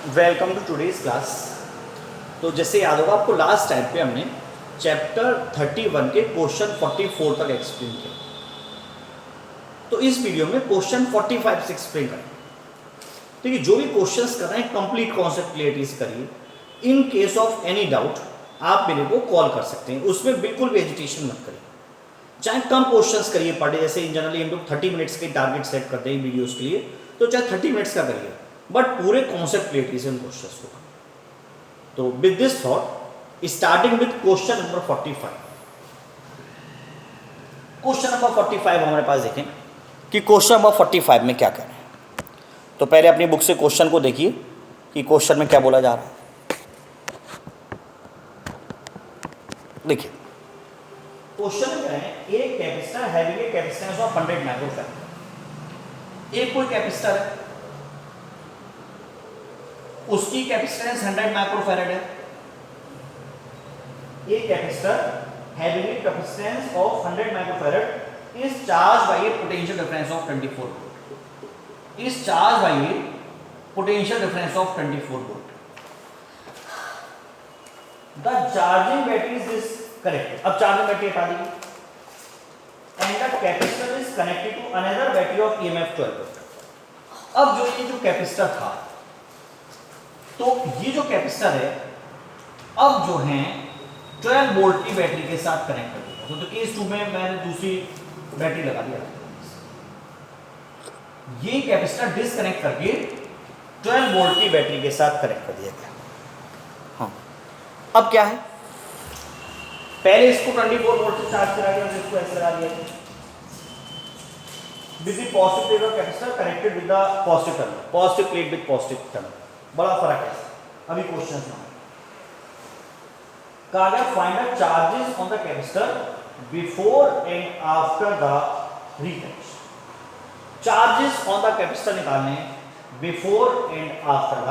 Welcome to today's class. तो जैसे याद होगा आपको, लास्ट टाइम पे हमने चैप्टर 31 के क्वेश्चन 44 तक एक्सप्लेन किया। तो इस वीडियो में क्वेश्चन 45 से एक्सप्लेन करेंगे। देखिए, जो भी क्वेश्चंस कर रहे हैं कंप्लीट कॉन्सेप्ट क्लियरिटी से करिए। In case of any doubt आप मेरे को कॉल कर सकते हैं, उसमें बिल्कुल भी एजिटेशन मत करिए। चाहे कम क्वेश्चंस करिए पर डे, जैसे इन जनरली हम लोग 30 मिनट्स के टारगेट सेट करते हैं वीडियोस के लिए, तो चाहे 30 मिनट्स का करिए, बट पूरे कॉन्सेप्ट क्लियरिटी से उन क्वेश्चंस को। तो with this thought, starting with question number 45। Question number 45 हमारे पास देखें कि क्वेश्चन नंबर 45 में क्या करें। तो पहले अपनी बुक से क्वेश्चन को देखिए कि क्वेश्चन में क्या बोला जा रहा है। देखिए, क्वेश्चन में क्या है, एक capacitor having a capacitance of 100 microfarad. एक कोई कैपेसिटर है, उसकी कैपेसिटेंस 100 माइक्रोफैराड है। एक capacitor having a capacitance of 100 microfarad is charged by a potential difference of 24 volt. Is charged by a potential difference of 24 volt. The charging battery is this correct. अब charging battery हटा दीजिए. And the capacitor is connected to another battery of EMF 12 volt. अब ये जो capacitor था, तो ये जो कैपेसिटर है अब जो है 12 वोल्ट की बैटरी के साथ कनेक्ट कर दिया। तो केस 2 में मैंने दूसरी बैटरी लगा दिया। ये कैपेसिटर डिस्कनेक्ट करके 12 वोल्ट की बैटरी के साथ कनेक्ट कर दिया गया। हाँ, अब क्या है, पहले इसको 24 वोल्ट से चार्ज करा दिया, इसको ऐसे लगा दिया। बिजी positive plate of capacitor connected with the positive terminal, positive plate with positive terminal. बड़ा फर्क है। अभी क्वेश्चन में कहा गया, find the charges on the capacitor before and after the reconnection. Charges on the capacitor निकालने before and after the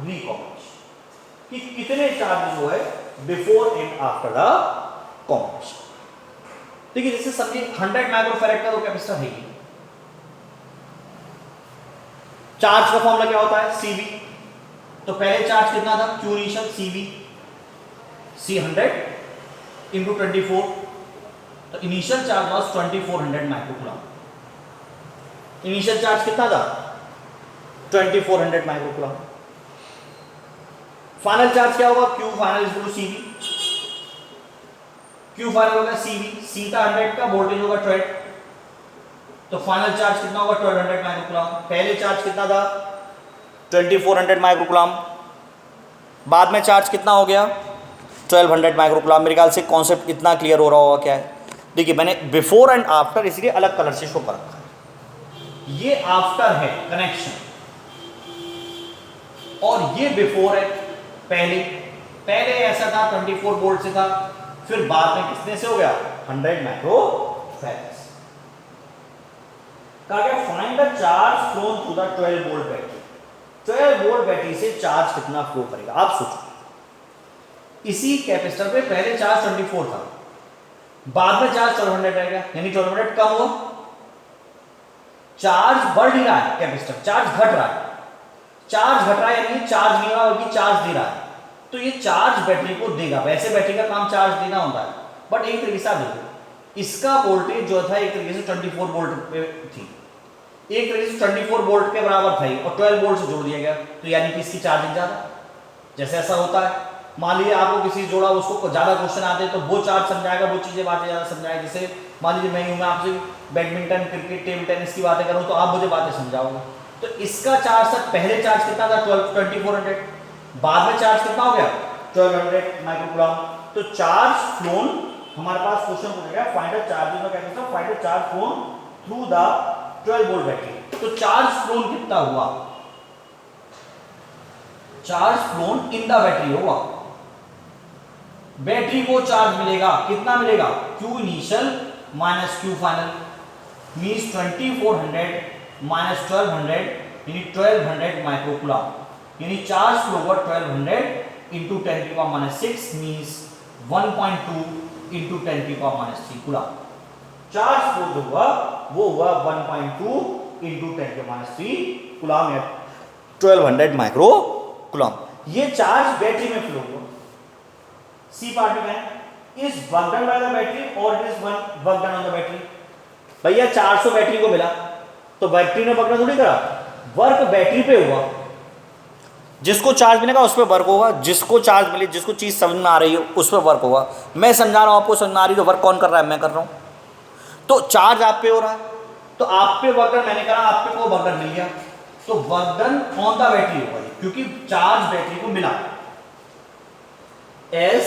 recombination, कि कितने चार्जेस हुए before and after the combination. देखिए, जैसे समझिए 100 माइक्रोफैराड का तो कैपेसिटर है। चार्ज का फॉर्मूला क्या होता है, सीवी। तो पहले चार्ज कितना था, Q initial, CV C 100 into 24, तो initial charge was 2400 microcoulomb. Initial charge कितना था, 2400 माइक्रोकूलम। फाइनल चार्ज क्या होगा, Q final is two CV। Q final होगा CV, C था 100 का, वोल्टेज होगा 12, तो फाइनल चार्ज कितना होगा 1200 माइक्रोकूलम। पहले चार्ज कितना था 2400 माइक्रोकूलम, बाद में चार्ज कितना हो गया 1200 माइक्रोकूलम। मेरे ख्याल से कॉन्सेप्ट इतना क्लियर हो रहा होगा। क्या है, देखिए मैंने बिफोर एंड आफ्टर इसलिए अलग कलर से शो कर रखा है। ये आफ्टर है कनेक्शन, और ये बिफोर है पहले। पहले ऐसा था 24 वोल्ट से था, फिर बाद में कितने से हो गया 100 माइक्रोफैराड। कहा गया, find the charge phloem through the 12 volt battery. 12 volt battery से चार्ज कितना फ्लो करेगा। आप सोचो, इसी कैपेसिटर पे पहले चार्ज 24 था, बाद में चार्ज 1200 रहेगा, यानी 1200 कम हुआ। चार्ज बढ़ नहीं रहा है कैपेसिटर, चार्ज घट रहा है। चार्ज घट रहा है यानी चार्ज नहीं रहा बल्कि चार्ज दे रहा है। तो ये चार्ज बैटरी को देगा। वैसे बैटरी का काम चार्ज देना होता है, बट एक तरीके से आप देखो, इसका वोल्टेज जो था एक तरीके से 24 वोल्ट पे थी, एक तरीके से 24 वोल्ट के बराबर था, और 12 वोल्ट से जोड़ दिया गया, तो यानी कि इसकी चार्जिंग ज्यादा। जैसे ऐसा होता है, मान लीजिए आपको किसी से जोड़ा, उसको ज्यादा क्वेश्चन आते हैं तो वो चार्ज समझाएगा, वो चीजें बातें ज्यादा समझाएगा। जैसे मान लीजिए मैं आपसे बैडमिंटन, क्रिकेट, टेबल टेनिस की बातें करूं तो आप मुझे बातें समझाओगे। तो इसका चार्ज सर पहले चार्ज कितना था 2400, बाद में चार्ज कितना हो गया 1200 माइक्रोकूलम। तो चार्ज फ्लोन हमारे पास क्वेश्चन पूछा गया, find the charge in the capacitor, find the charge phloem through the 12 volt battery. तो चार्ज फ्लोन कितना हुआ, charge flown in the battery होगा। बैटरी को चार्ज मिलेगा, कितना मिलेगा, Q initial minus Q final, means 2400 minus 1200 यानी 1200 माइक्रोकूलम। यानी चार्ज फ्लो हुआ 1200 into 10⁻⁻⁶ means 1.2 into 10⁻³ coulomb. Charge flow जो हुआ वो हुआ 1.2 into 10⁻³ कूलम या 1200 माइक्रो कूलम। ये चार्ज बैटरी में फ्लो हुआ। सी पार्ट में is work done by the battery और it is work done on the battery. भैया 400 बैटरी को मिला तो बैटरी ने वर्क डन थोड़ी करा, वर्क बैटरी पे हुआ। जिसको चार्ज मिलेगा उस पर वर्क होगा, जिसको चार्ज मिले, जिसको चीज समझ में आ रही है उस पर वर्क होगा। मैं समझा रहा हूं, आपको समझ में आ रही है, तो वर्क कौन कर रहा है? मैं कर रहा हूं। तो चार्ज आप पे हो रहा है, तो आप पे वर्क डन मैंने करा, आप पे को वर्क डन मिल गया, तो work done on the battery होगा क्योंकि चार्ज बैटरी को मिला। As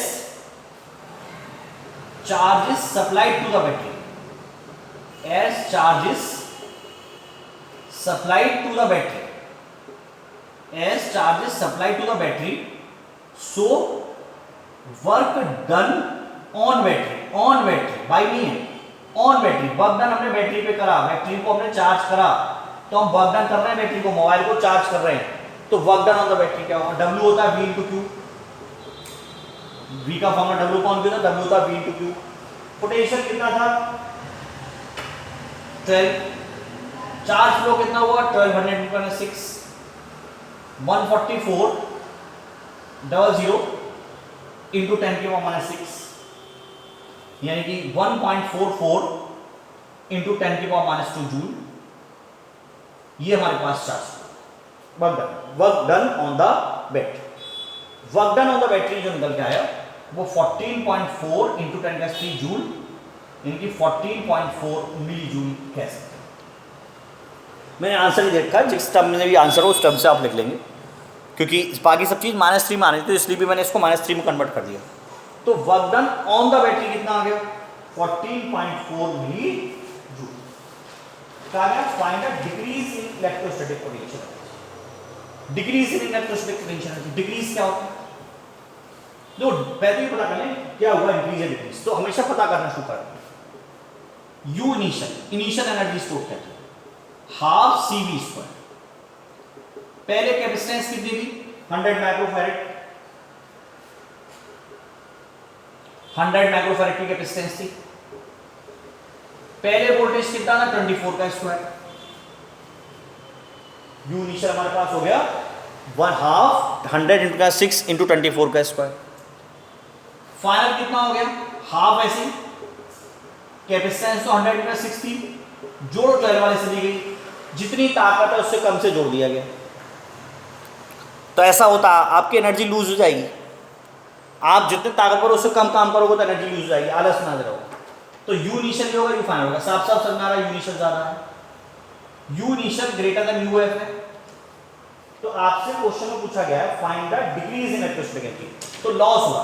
charge is supplied to the battery, as charge is supplied to the battery, as charge is supplied to the battery, so work done on battery by me है, on battery work done हमने battery पे करा, battery को हमने charge करा, तो हम work done कर रहे हैं बैटरी को, मोबाइल को चार्ज कर रहे हैं, तो work done on the battery क्या होगा? W होता है V इंटू क्यू, V का फॉर्मूला W कौन किया था? W होता है V इंटू क्यू। पोटेंशियल कितना था? 12। चार्ज फ्लो कितना हुआ? 1200 14400 इंटू 10 की पावर -6, यानी कि 1.44 इंटू 10 की पावर -2 जूल। ये हमारे पास charge work done on the battery. Work done on the battery जो निकल के आया वो 14.4 इंटू 10⁻³ जूल, यानी कि 14.4 मिली जूल कह सकते हैं। मैंने आंसर ही देखा, जिस टर्म में भी आंसर हो उस टर्म से आप लिख लेंगे, क्योंकि बाकी सब चीज़ -3 में आनी थी, तो इसलिए भी मैंने इसको -3 में कन्वर्ट कर दिया। तो work done on the battery कितना आ गया? 14.4 मिली जूल। कहा गया find the decrease in electrostatic potential. Decrease in electrostatic potential, decrease क्या होता है? जो पहले ही पता कर लें क्या हुआ इंक्रीज या डिक्रीज, तो हमेशा पता करना शुरू करें। यू इनिशियल एनर्जी स्टोर करते हैं हाफ CV²। पहले कैपेसिटेंस कितनी थी? 100 माइक्रोफैरेड, 100 माइक्रोफैरेड की कैपेसिटेंस थी। पहले वोल्टेज कितना था? 24 का स्क्वायर। यू इनिशियल हमारे पास हो गया 1/2 100 × 6 × 24 का स्क्वायर। फाइनल कितना हो गया? हाफ ऐसी कैपेसिटेंस तो 100 × 6 थी, जोड़ 12 वाले से दी गई, जितनी ताकत है उससे कम से जोड़ दिया गया। तो ऐसा होता आपकी एनर्जी लूज हो जाएगी। आप जितने ताकतवर उससे कम काम करोगे तो एनर्जी लूज हो जाएगी, आलस ना रहोगे। तो यू इनिशियल होगा, यू फाइनल होगा। साफ साफ समझ आ रहा है, यू इनिशियल ज्यादा है, you initial greater than U F है। तो आपसे क्वेश्चन में पूछा गया है find the decrease in electrostatic energy, तो लॉस हुआ।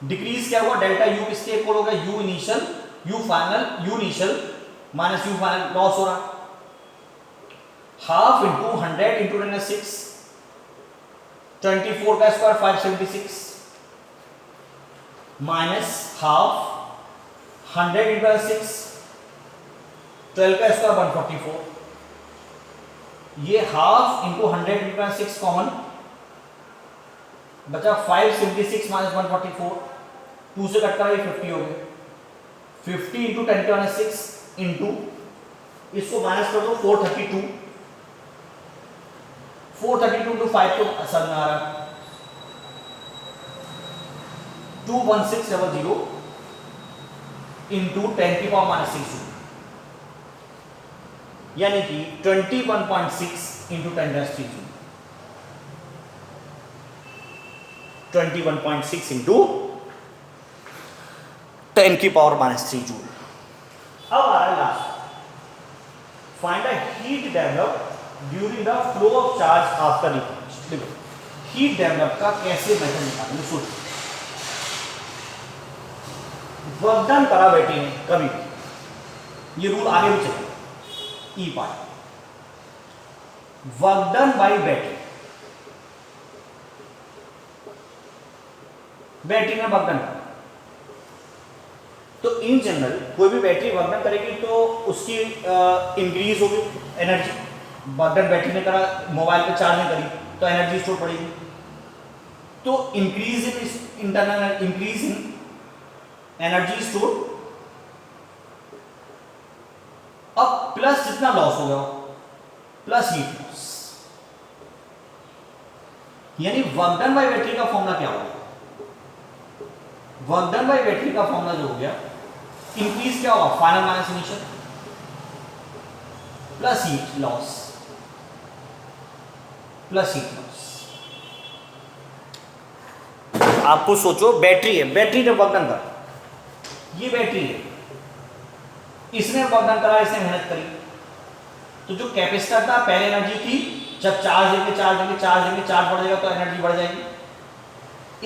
डिक्रीज क्या हुआ? डेल्टा यू किसके इक्वल हो गया? You initial you final, you initial minus you final, loss हो रहा। हाफ इंटू 100 इंटू 10⁻⁶, 24 का स्क्वायर 576 माइनस हाफ 100 इंटू 10⁶, 12 का स्क्वायर 144। ये हाफ इंटू 100 इंटू 10⁶ कॉमन बचा 576 माइनस 144, 2 से कट करा ये 50 हो गए। 50 इंटू 10 की 6 इंटू इसको माइनस कर दो 432, 432 इंटू 5 तो असर में आ रहा है 21600 इंटू 10 की पावर -6 यानी कि 21.6 इंटू 10⁻³ जूल, 21.6 इंटू 10 की पावर -3 जूल। अब आ रहा है last, find the heat develop during the flow of charge after recharge. देखो हीट डेवलप का कैसे मेथड निकालेंगे, सोचो। वर्क डन करा बैटरी ने कभी भी, ये रूल आगे भी चलेगा। E part work done by battery, battery ने वर्क डन करा, तो इन जनरल कोई भी बैटरी वर्क डन करेगी तो उसकी इंक्रीज होगी एनर्जी। वर्क डन बैटरी ने करा, मोबाइल पे चार्ज नहीं करी तो एनर्जी स्टोर पड़ेगी। तो increase in internal increase in energy store, अब प्लस जितना लॉस हो गया प्लस हीट लॉस, यानी वर्क डन बाय बैटरी का फॉर्मूला क्या होगा? वर्क डन बाय बैटरी का फॉर्मूला जो हो गया, इंक्रीज क्या होगा? Final minus initial plus heat loss, plus heat loss. आपको सोचो बैटरी है, बैटरी ने वर्क डन करा, ये बैटरी है, इसने वर्क डन करा, इसने मेहनत करी, तो जो कैपेसिटर था पहले एनर्जी थी, जब चार्ज देंगे चार्ज देंगे चार्ज देंगे चार्ज बढ़ जाएगा तो एनर्जी बढ़ जाएगी,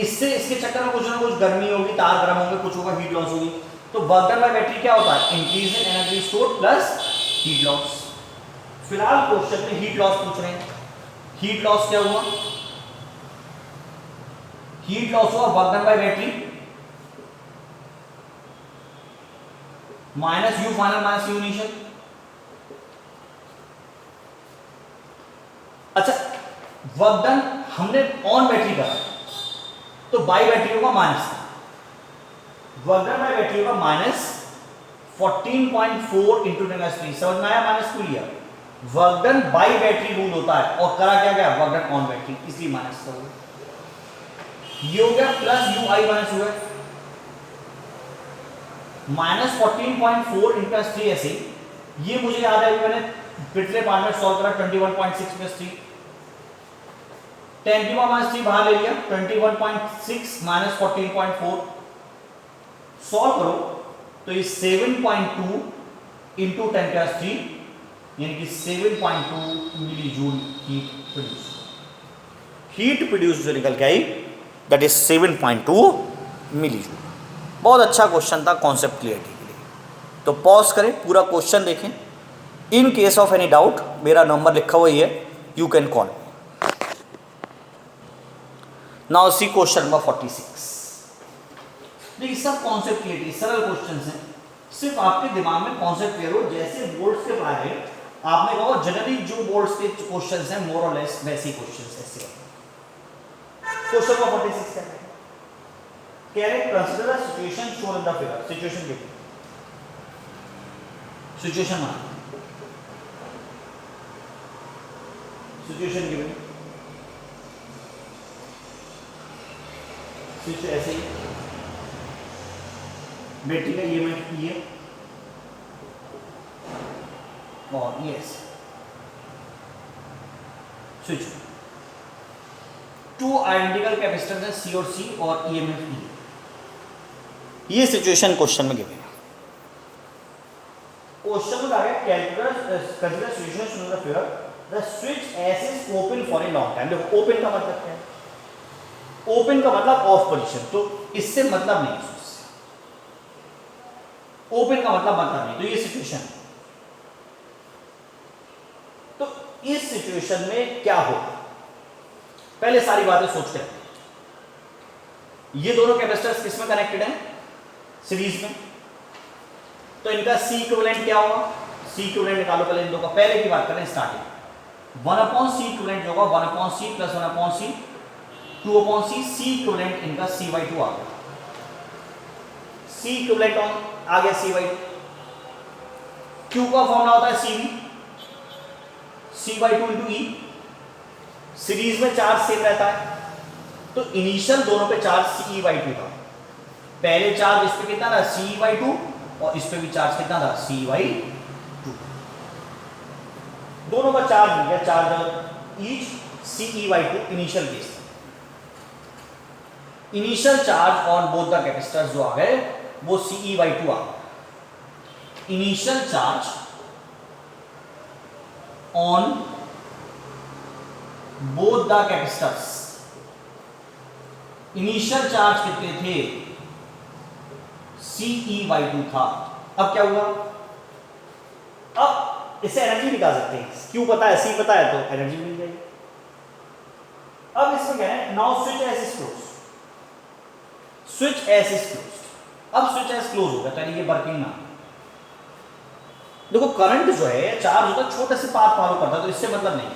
इससे इसके चक्कर में कुछ ना कुछ गर्मी होगी, तार गर्म होंगे, कुछ होगा, हीट लॉस होगी। तो वर्क डन बाय बैटरी क्या होता है? Increase in energy stored plus heat loss. फिलहाल क्वेश्चन में हीट लॉस पूछ रहे हैं, हीट लॉस क्या हुआ? हीट लॉस हुआ work done bye battery minus you final minus you initial. अच्छा, वर्क डन हमने ऑन बैटरी करा तो बाई बैटरी होगा minus, work done bye battery होगा माइनस 14.4 इंटू 10⁻³ समझ में आया? माइनस क्यों लिया? Work done by battery rule होता है और करा क्या गया? वर्क डन ऑन बैटरी, इसलिए माइनस का होगा। ये हो गया प्लस यू आई माइनस हुआ माइनस 14.4 इंटू 10⁻³ ऐसे। ये मुझे याद है, मैंने पिछले पार्ट में सॉल्व करा 21.6 प्लस 3, 10 की पावर माइनस 3 बाहर ले लिया, 21.6 माइनस 14.4 सॉल्व करो तो ये 7.2 इंटू 10⁻³ यानी कि 7.2 milli joule heat produce, heat produce जो निकल के आई दैट इज 7.2 मिली जूल। बहुत अच्छा क्वेश्चन था कॉन्सेप्ट क्लियरिटी के लिए। तो पॉज करें, पूरा क्वेश्चन देखें। In case of any doubt मेरा नंबर लिखा हुआ ही है, you can call. Now see question number 46। देखिए सब कॉन्सेप्ट क्लियरिटी, सरल क्वेश्चन हैं, सिर्फ आपके दिमाग में कॉन्सेप्ट क्लियर हो। जैसे बोर्ड्स के बारे आपने कहा जनरली जो बोर्ड्स के क्वेश्चंस हैं मोर और लेस वैसे क्वेश्चंस ऐसे। क्वेश्चन नंबर 46 क्या है? कह रहे consider the situation shown in the figure. Situation given, situation मान, सिचुएशन गिवन, स्विच ऐसे ही बैटरी का ईएमएफ ये और ये स्विच, टू आइडेंटिकल कैपेसिटर हैं सी और सी और ईएमएफ ई। ये सिचुएशन क्वेश्चन में गिवन है। क्वेश्चन में आ गया calculate consider situation shown in the figure the switch S is open for a long time. देखो ओपन का मतलब क्या है? ओपन का मतलब ऑफ पोजीशन, तो इससे मतलब नहीं, ओपन का मतलब नहीं। तो ये सिचुएशन, तो इस सिचुएशन में क्या हो? पहले सारी बातें सोचते हैं। ये दोनों कैपेसिटर्स किसमें कनेक्टेड हैं? सीरीज में। तो इनका सी इक्विवेलेंट क्या होगा? सी इक्विवेलेंट निकालो पहले इन दो का। पहले की बात करें स्टार्टिंग, 1/c इक्विवेलेंट जो होगा 1/c प्लस 1/c 2/c, सी इक्विवेलेंट इनका c/2 आ गया। सी इक्विवेलेंट आ गया c/2। q का फॉर्मूला होता है cv, c/2 into e। Series में चार्ज सेम रहता है, तो इनिशियल दोनों पे चार्ज ce/2 था। पहले चार्ज इस पे कितना था? ce/2 और इस पे भी चार्ज कितना था? ce/2। दोनों का चार्ज मिल गया, charge each ce/2 initial case. Initial charge on both the capacitors जो आ गए वो ce/2 आ गया। Initial charge on both the capacitors, initial charge कितने थे? ce/2 था। अब क्या हुआ? अब इससे एनर्जी निकाल सकते हैं, क्यों पता है, सी पता है, तो एनर्जी मिल जाएगी। अब इसमें क्या है? Now switch S is close, switch S is close. अब स्विच एस क्लोज होगा तो ये वर्किंग ना। देखो करंट जो है चार्ज होता है छोटे से पाथ फॉलो करता है, तो इससे मतलब नहीं।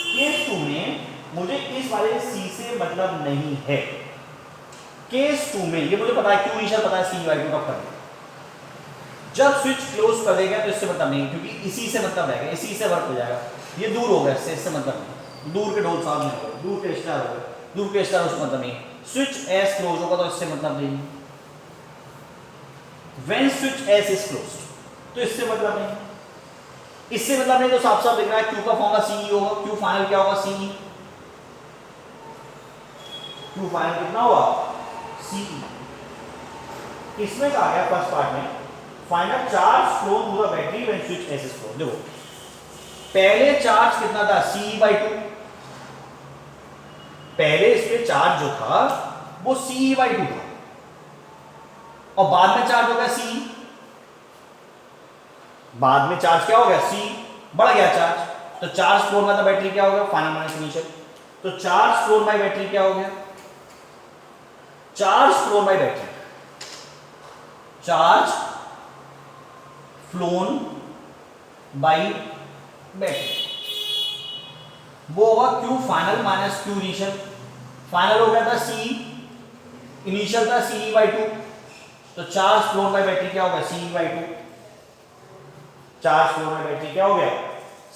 केस 2 में मुझे इस वाले सी से मतलब नहीं है। केस 2 में ये मुझे पता है, क्यों इनिशियल पता है, ce/2 कब कर। जब स्विच क्लोज कर देगा तो इससे मतलब नहीं, क्योंकि इसी से मतलब रहेगा, इसी से वर्क हो जाएगा। ये दूर हो गया इससे मतलब नहीं। दूर के ढोल सामने हो गए, दूर के स्टार हो गए, दूर के स्टार उसका मतलब नहीं। स्विच एस क्लोज होगा तो इससे मतलब नहीं। When switch S is closed तो इससे मतलब नहीं, इससे मतलब नहीं तो साफ साफ दिख रहा है क्यू का फॉर्मूला सीई होगा। क्यू फाइनल क्या होगा? सीई। क्यू फाइनल कितना होगा? सीई। इसमें कहा गया फर्स्ट पार्ट में find out charge flow through the battery when switch S is closed. देखो पहले चार्ज कितना था? CE/2। पहले इस पे चार्ज जो था वो CE/2 था और बाद में चार्ज हो गया CE। बाद में चार्ज क्या हो गया? CE बढ़ गया चार्ज, तो charge phloem bye the battery क्या हो गया? Final minus initial. तो चार्ज फ्लोन बाय बैटरी क्या हो गया? Charge phloem bye battery, charge phloem bye battery वो होगा Q final minus Q initial. Final हो गया था CE, इनिशियल था CE/2, तो चार्ज फ्लोन बाय बैटरी क्या हो गया? CE/2। Charge phloem bye battery क्या हो गया?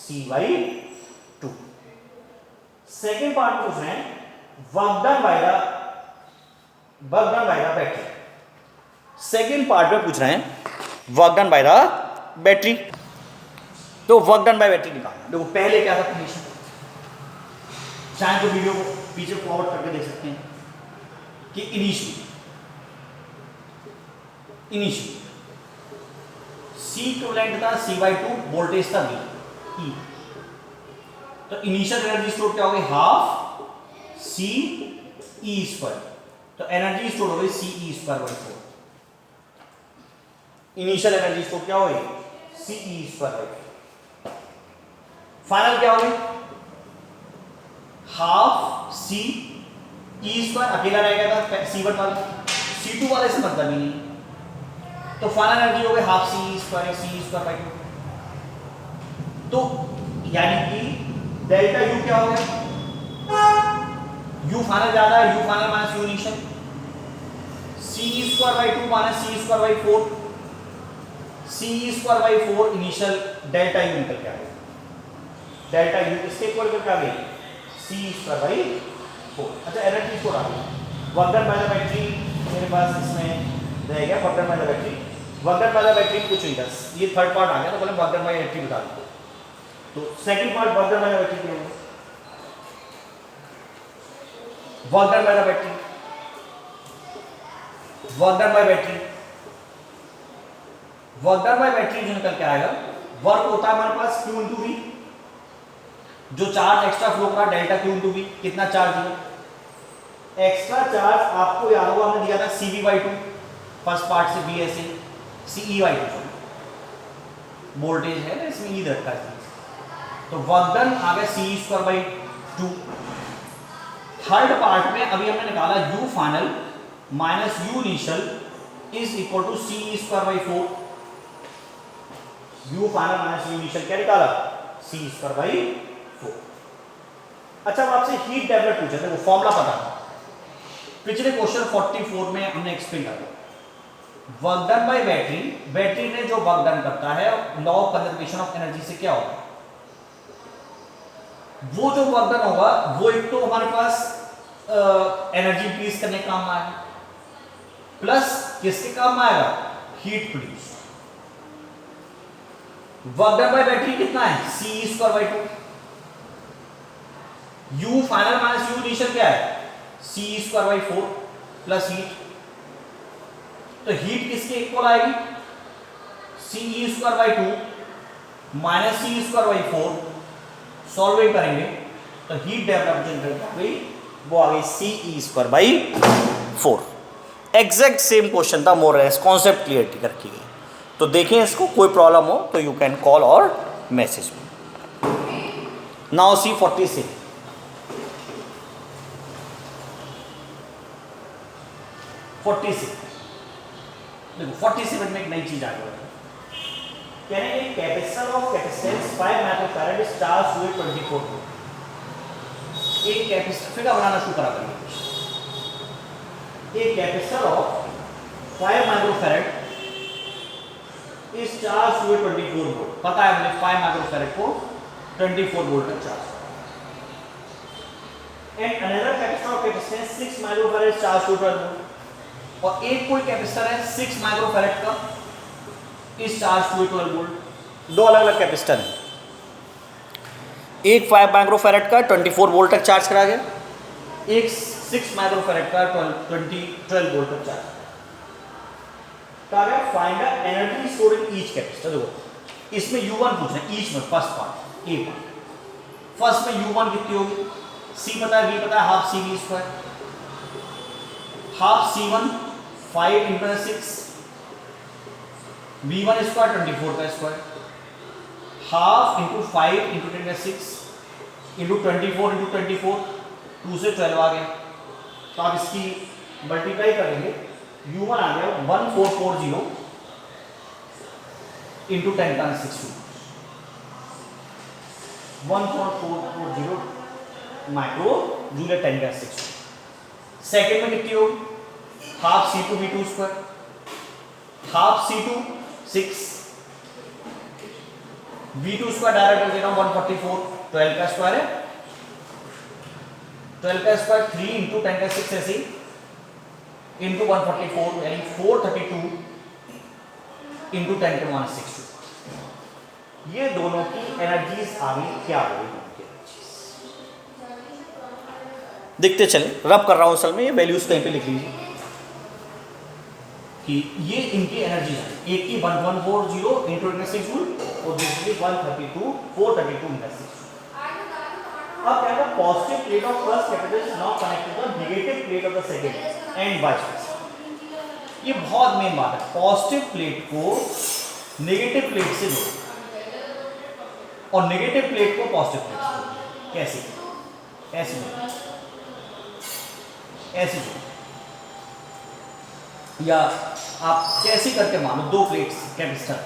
CE/2। सेकेंड पार्ट पूछ रहे हैं work done by the battery. Second part में पूछ रहे हैं work done by the battery. तो वर्क डन बाय बैटरी निकालना। देखो पहले क्या था कंडीशन, चाहे तो वीडियो को पीछे फॉरवर्ड करके देख सकते हैं कि इनिशियली C इक्विवेलेंट था C/2, वोल्टेज था V E। तो इनिशियल एनर्जी स्टोर क्या हो गई? Half CE²। तो एनर्जी स्टोर हो गई CE²/4। इनिशियल एनर्जी स्टोर क्या हो गई? CE²/4। फाइनल क्या हो गई? Half CE²। अकेला रह गया था C1 वाला, C2 वाले से मतलब ही नहीं, तो फाइनल एनर्जी हो गई हाफ CE²/2। तो यानी कि डेल्टा U क्या हो गया? U फाइनल ज्यादा है, U final minus U initial, CE²/2 minus CE²/4, CE²/4 initial, delta U निकल के आ गया। डेल्टा U किसके इक्वल करके आ गई? CE²/4। अच्छा एनर्जी स्टोर आ गई। Work done by the battery मेरे पास इसमें रह गया, work done by the battery. Work done by the battery कुछ नहीं था, ये थर्ड पार्ट आ गया, तो बोले वर्क डन बाय बैटरी बता दो। तो second part work done by the battery क्या होगा? Work done by the battery, work done bye battery, work done bye battery जो निकल के आएगा, वर्क होता है हमारे पास Q × V, जो चार्ज एक्स्ट्रा फ्लो करा डेल्टा Q × V। कितना चार्ज दिया? एक्स्ट्रा चार्ज आपको याद होगा हमने दिया था CV/2 फर्स्ट पार्ट से B ऐसे CE/2 वोल्टेज है ना, इसमें ई रखा है, तो वर्क डन आ गया CE²/2। थर्ड पार्ट में अभी हमने निकाला U final minus U initial is equal to CE²/4। U final minus U initial क्या निकाला? CE²/4। अच्छा अब आपसे हीट डेवलप पूछा था, वो फॉर्मूला पता था, पिछले क्वेश्चन 44 में हमने एक्सप्लेन कर दिया। Work done bye battery, battery ने जो वर्क डन करता है law of conservation of energy से क्या होगा? वो जो वर्क डन होगा वो एक तो हमारे पास एनर्जी इंक्रीज करने का काम आएगा, प्लस किसके काम में आएगा? Heat produce. Work done bye battery कितना है? CE²/2। U final minus U initial क्या है? CE²/4 plus heat. तो हीट किसके इक्वल आएगी? CE²/2 minus CE²/4। सॉल्विंग करेंगे तो हीट डेवलप जनरेट हो गई, वो आ गई CE²/4। एग्जैक्ट सेम क्वेश्चन था, मोर लेस कॉन्सेप्ट क्लियर रखी गई। तो देखें इसको, कोई प्रॉब्लम हो तो यू कैन कॉल और मैसेज मी। Now see 46। देखो 47 में एक नई चीज आ गई, कह रहे हैं capacitor of capacitance 5 microfarad is charge हुए 24 वोल्ट। एक कैपेसिटर फिगर बनाना शुरू करा करिए। एक कैपेसिटर ऑफ 5 माइक्रोफैराड इस चार्ज हुए 24 वोल्ट। पता है मुझे 5 माइक्रोफैराड को 24 वोल्ट तक charge. And another capacitor of capacitance 6 microfarad charge to 12 volt. और एक कोई कैपेसिटर है 6 माइक्रोफैराड का, इस चार्ज टू 12 वोल्ट। दो अलग अलग कैपेसिटर हैं, एक 5 माइक्रोफैराड का 24 वोल्ट तक चार्ज करा गया, एक 6 माइक्रोफैराड का 12 वोल्ट तक चार्ज करा गया। Find the energy stored in each capacitor. देखो इसमें U1 पूछना है, ईच में फर्स्ट पार्ट, ए पार्ट। फर्स्ट में U1 कितनी होगी, C पता है, V पता है, half CV square, half C1 5 into 6, V1 square 24 का स्क्वायर, हाफ इंटू 5 इंटू 10 का 6 इंटू 24 इंटू 24, 2 से 12 आ गया। तो आप इसकी मल्टीप्लाई करेंगे, U1 आ गया 1440 इंटू 10 का 6, 1440 माइक्रो जूल 10 का 6। सेकेंड में कितनी होगी, half C2 V2 square, half C2 6, V2 square direct कर दे रहा हूं 144, 12 का स्क्वायर है, 12 का स्क्वायर 3 इंटू 10 का 6 ऐसे इंटू 144 यानी 432 इंटू 10 के -62। ये दोनों की एनर्जीज आ गई, क्या हो गई देखते चले, रब कर रहा हूं असल में, ये वैल्यूज कहीं पे लिख लीजिए कि ये इनकी एनर्जी है। एक की 1140 इंटू 6 जूल और दूसरी 132 432 इंटू 6। अब क्या है, positive plate of first capacitor is now connected to the negative plate of the second and vice versa. ये बहुत मेन बात है, पॉजिटिव प्लेट को नेगेटिव प्लेट से जोड़ो और नेगेटिव प्लेट को पॉजिटिव प्लेट से जोड़ो। कैसे, ऐसे जोड़ो, ऐसे जोड़ो, या आप कैसे करके मानो, दो प्लेट्स कैपेसिटर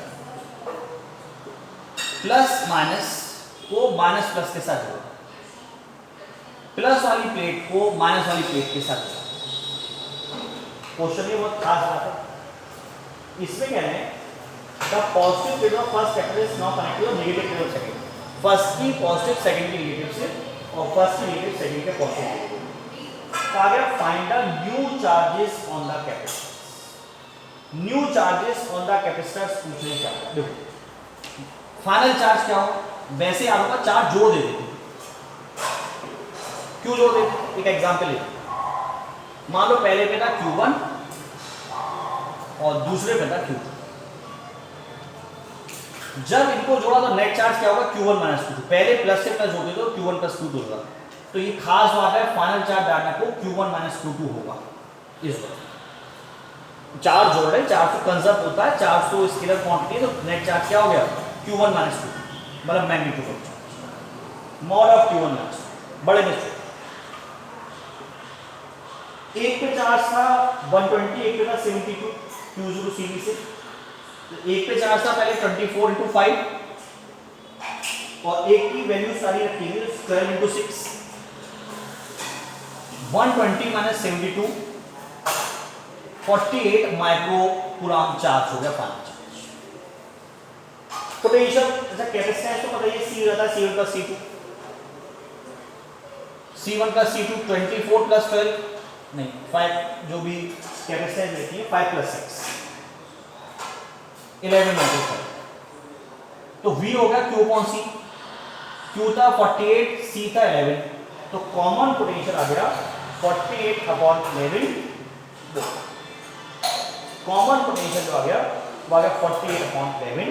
प्लस माइनस को माइनस प्लस के साथ जोड़ो, प्लस वाली प्लेट को माइनस वाली प्लेट के साथ जोड़ो। क्वेश्चन ये बहुत खास बात है, इसमें क्या है, the positive plate of first capacitor is now connected to negative plate of second. First की पॉजिटिव, सेकंड की नेगेटिव से, और फर्स्ट की नेगेटिव, सेकंड के पॉजिटिव। कहा गया find the new charges on the capacitor. New charges on the capacitors पूछने क्या है। देखो फाइनल चार्ज क्या हो, वैसे आपका चार्ज जोड़ देते थे, क्यों जोड़ देते, एक एग्जांपल ले, मान लो पहले पे था Q1 और दूसरे पे था Q2। जब इनको जोड़ा तो नेट चार्ज क्या होगा, Q1 माइनस Q2। पहले प्लस से प्लस जोड़ते तो Q1 प्लस Q2 होगा। तो ये खास बात है, फाइनल चार्ज डालने को Q1 माइनस Q2 होगा। इस बार चार्ज जोड़ रहे, चार्ज तो कंजर्व होता है, चार्ज तो स्केलर क्वांटिटी है, तो नेट चार्ज क्या हो गया, Q1 माइनस Q2, मतलब magnitude of charge, mod of Q1 minus, बड़े में छोटे। एक पे चार्ज था 120, एक पे था 72 Q0 CV से। तो एक पे चार्ज था पहले 24 इंटू 5 और एक की वैल्यू सारी रखी है 12 into 6, 120 minus 72 48 micro coulomb charge हो गया फाइनल चार्ज। पोटेंशियल जैसा कैपेसिटेंस तो पता है, C रहता है C1 plus C2, C1 plus C2 24 plus 12 नहीं 5, जो भी कैपेसिटेंस रहती है 5 प्लस 6 11 माइक्रो। तो V हो गया Q अपॉन C, Q था 48, C था 11, तो कॉमन पोटेंशियल आ गया 48 अपॉन 11। कॉमन पोटेंशियल जो आ गया वो आ गया 48 अपॉन 11।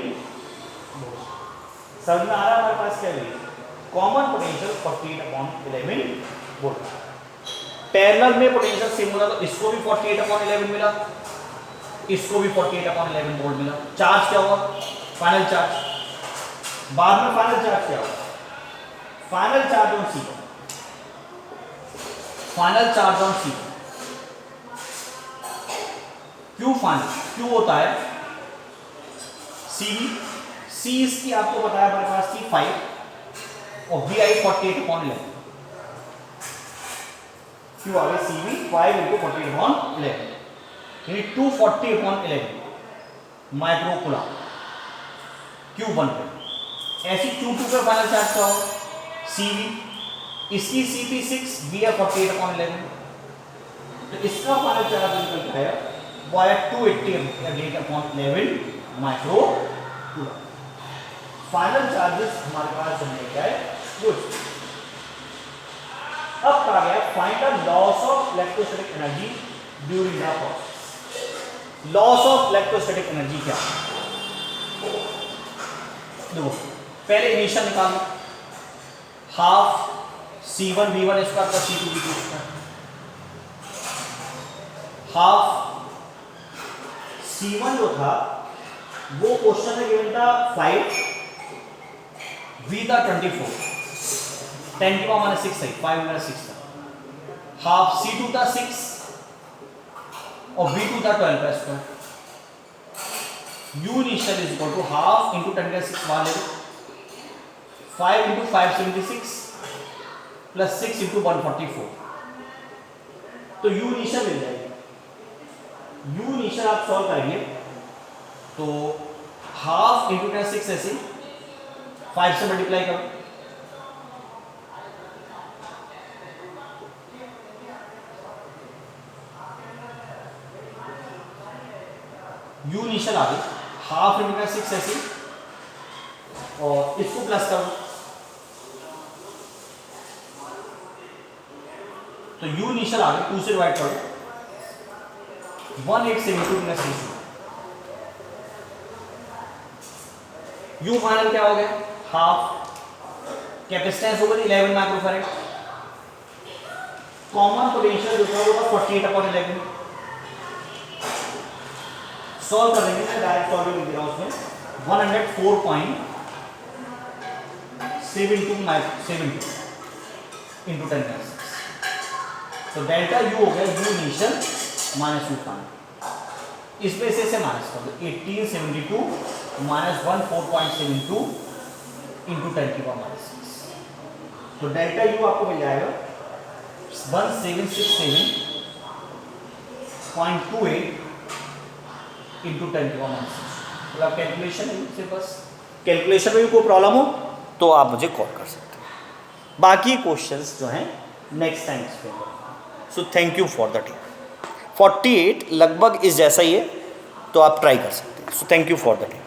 समझ में आ रहा है हमारे पास क्या है, common potential 48 upon 11 volt. Parallel में पोटेंशियल सेम होगा तो इसको भी 48 अपॉन 11 मिला, इसको भी 48 अपॉन 11 वोल्ट मिला। चार्ज क्या हुआ, फाइनल चार्ज। बाद में फाइनल चार्ज क्या होगा, final charge on C, final charge on C, Q final, Q होता है CV, C इसकी आपको बताया हमारे पास थी 5 और VI 48 अपॉन 11। Q आ गया CV 5 इंटू 48 अपॉन 11 यानी 240 अपॉन 11 माइक्रो कूलम Q1 पे। ऐसी Q2 पे फाइनल चार्ज क्या होगा, CV इसकी CP6 बी है 48/11, तो इसका फाइनल चार्ज निकलता है वो आया 288/11 माइक्रो कूलम। फाइनल चार्जेस हमारे पास होने का है गुड। अब कहा गया find the loss of electrostatic energy during the process. Loss of electrostatic energy क्या है? देखो पहले इनिशियल निकालना, half C1 V1 square plus C2 V2 square, half C1 जो था वो क्वेश्चन में गिवन था 5, V था 24, 10 की पावर -6 है, 5 - 6 था। हाफ C2 था 6 और V2 था 12 square. U initial is equal to half into 10⁻⁶ मान ले, 5 into 576 प्लस 6 into 144, तो U initial मिल जाएगी। U initial आप सॉल्व करेंगे तो हाफ इंटू 10⁶ ऐसे 5 से मल्टीप्लाई करो, U initial आ गई, हाफ इंटू 10⁶ ऐसे और इसको प्लस करो, तो U initial आ गई, 2 से डिवाइड करो, 1872 प्लस 3। U फाइनल क्या हो गया? हाफ, कैपेसिटेंस हो गई 11 माइक्रोफैरेड, कॉमन पोटेंशियल जो था वो 48/11। सॉल्व कर देंगे, मैं डायरेक्ट सॉल्व लिख दे रहा हूं उसमें 104.72 into 10⁻⁶। तो डेल्टा U हो गया U initial minus U final, इसमें से माइनस कर दो, 1872 माइनस 14.72 into 10⁻⁶। तो डेल्टा U आपको मिल जाएगा 1767.28 into 10⁻⁶। मतलब कैलकुलेशन है से, बस कैलकुलेशन में भी कोई प्रॉब्लम हो तो आप मुझे कॉल कर सकते हैं। बाकी क्वेश्चंस जो हैं नेक्स्ट टाइम एक्सप्लेन करेंगे। So thank you for the time. 48 लगभग इस जैसा ही है, तो आप ट्राई कर सकते हैं। So thank you for the time.